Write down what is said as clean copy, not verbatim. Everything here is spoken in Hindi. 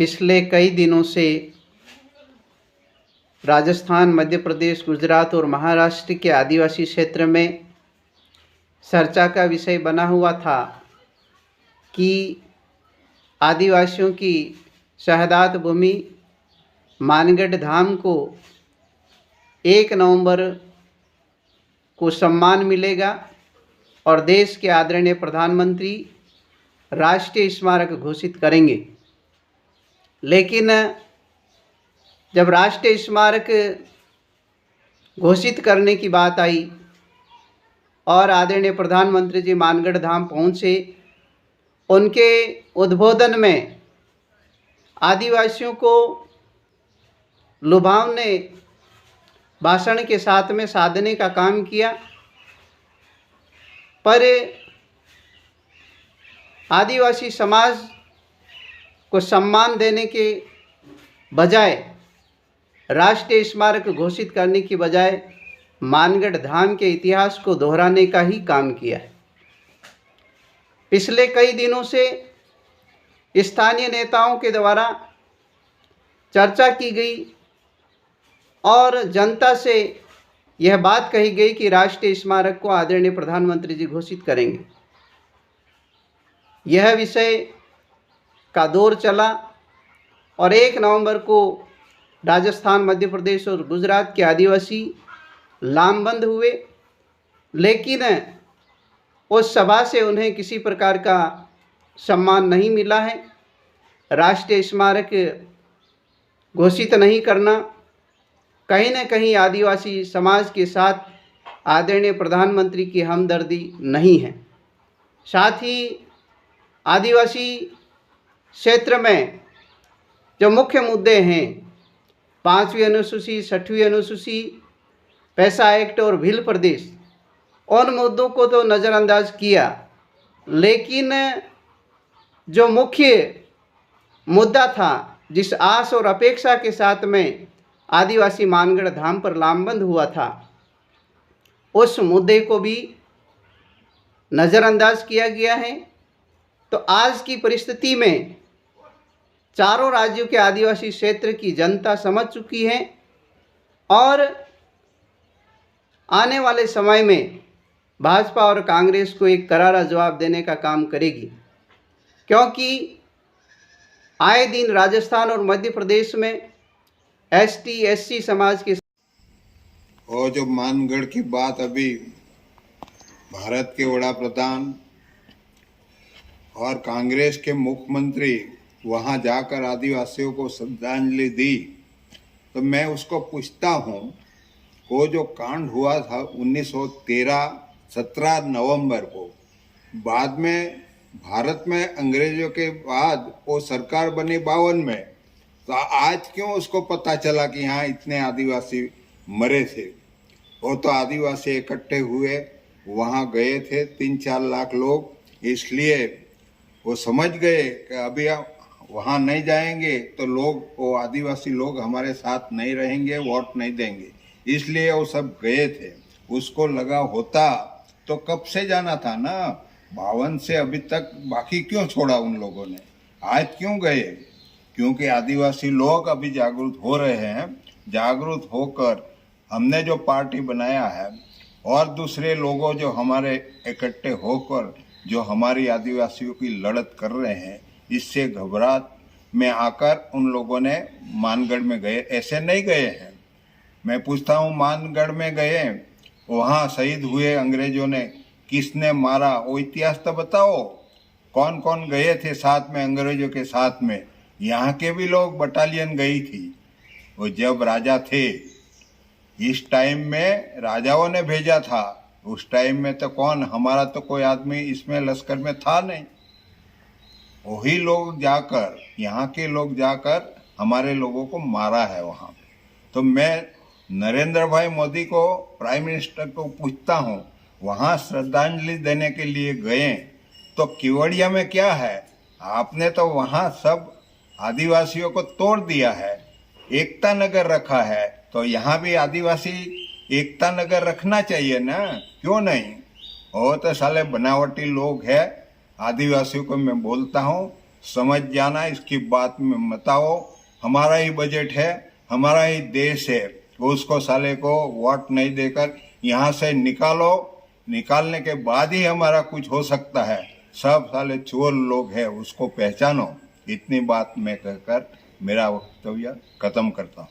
पिछले कई दिनों से राजस्थान, मध्य प्रदेश, गुजरात और महाराष्ट्र के आदिवासी क्षेत्र में चर्चा का विषय बना हुआ था कि आदिवासियों की शहादत भूमि मानगढ़ धाम को 1 नवंबर को सम्मान मिलेगा और देश के आदरणीय प्रधानमंत्री राष्ट्रीय स्मारक घोषित करेंगे। लेकिन जब राष्ट्रीय स्मारक घोषित करने की बात आई और आदरणीय प्रधानमंत्री जी मानगढ़ धाम पहुँचे, उनके उद्बोधन में आदिवासियों को लुभावने भाषण के साथ में साधने का काम किया, पर आदिवासी समाज को सम्मान देने के बजाय, राष्ट्रीय स्मारक घोषित करने की बजाय मानगढ़ धाम के इतिहास को दोहराने का ही काम किया है। पिछले कई दिनों से स्थानीय नेताओं के द्वारा चर्चा की गई और जनता से यह बात कही गई कि राष्ट्रीय स्मारक को आदरणीय प्रधानमंत्री जी घोषित करेंगे। यह विषय का दौर चला और 1 नवंबर को राजस्थान, मध्य प्रदेश और गुजरात के आदिवासी लामबंद हुए, लेकिन उस सभा से उन्हें किसी प्रकार का सम्मान नहीं मिला है। राष्ट्रीय स्मारक घोषित नहीं करना कहीं न कहीं आदिवासी समाज के साथ आदरणीय प्रधानमंत्री की हमदर्दी नहीं है। साथ ही आदिवासी क्षेत्र में जो मुख्य मुद्दे हैं, 5वीं अनुसूची, 6वीं अनुसूची, पैसा एक्ट और भील प्रदेश, उन मुद्दों को तो नज़रअंदाज किया, लेकिन जो मुख्य मुद्दा था, जिस आस और अपेक्षा के साथ में आदिवासी मानगढ़ धाम पर लामबंद हुआ था, उस मुद्दे को भी नज़रअंदाज किया गया है। तो आज की परिस्थिति में चारों राज्यों के आदिवासी क्षेत्र की जनता समझ चुकी है और आने वाले समय में भाजपा और कांग्रेस को एक करारा जवाब देने का काम करेगी, क्योंकि आए दिन राजस्थान और मध्य प्रदेश में ST/SC समाज के और जो मानगढ़ की बात अभी भारत के वड़ा प्रधान और कांग्रेस के मुख्यमंत्री वहां जाकर आदिवासियों को श्रद्धांजलि दी, तो मैं उसको पूछता हूं, वो जो कांड हुआ था 1913 17 नवंबर को, बाद में भारत में अंग्रेजों के बाद वो सरकार बनी 52 में, तो आज क्यों उसको पता चला कि यहाँ इतने आदिवासी मरे थे? वो तो आदिवासी इकट्ठे हुए, वहाँ गए थे 3-4 लाख लोग, इसलिए वो समझ गए कि अभी वहाँ नहीं जाएंगे तो लोग, वो आदिवासी लोग हमारे साथ नहीं रहेंगे, वोट नहीं देंगे, इसलिए वो सब गए थे। उसको लगा होता तो कब से जाना था ना, 52 से अभी तक बाकी क्यों छोड़ा उन लोगों ने? आज क्यों गए? क्योंकि आदिवासी लोग अभी जागरूक हो रहे हैं। जागरूक होकर हमने जो पार्टी बनाया है और दूसरे लोगों जो हमारे इकट्ठे होकर जो हमारी आदिवासियों की लड़त कर रहे हैं, इससे घबराहट में आकर उन लोगों ने मानगढ़ में गए। ऐसे नहीं गए हैं। मैं पूछता हूँ, मानगढ़ में गए, वहाँ शहीद हुए अंग्रेजों ने, किसने मारा, वो इतिहास तो बताओ। कौन कौन गए थे साथ में अंग्रेजों के साथ में? यहाँ के भी लोग, बटालियन गई थी। वो जब राजा थे, इस टाइम में राजाओं ने भेजा था। उस टाइम में तो कौन, हमारा तो कोई आदमी इसमें लश्कर में था नहीं। वही लोग जाकर, यहाँ के लोग जाकर हमारे लोगों को मारा है वहाँ। तो मैं नरेंद्र भाई मोदी को, प्राइम मिनिस्टर को पूछता हूँ, वहाँ श्रद्धांजलि देने के लिए गए तो केवड़िया में क्या है? आपने तो वहाँ सब आदिवासियों को तोड़ दिया है, एकता नगर रखा है, तो यहाँ भी आदिवासी एकता नगर रखना चाहिए ना, क्यों नहीं? वो तो साले बनावटी लोग हैं। आदिवासियों को मैं बोलता हूँ, समझ जाना, इसकी बात में मत आओ। हमारा ही बजट है, हमारा ही देश है, उसको साले को वोट नहीं देकर यहाँ से निकालो। निकालने के बाद ही हमारा कुछ हो सकता है। सब साले चोर लोग हैं, उसको पहचानो। इतनी बात मैं कहकर मेरा वक्तव्य खत्म करता हूँ।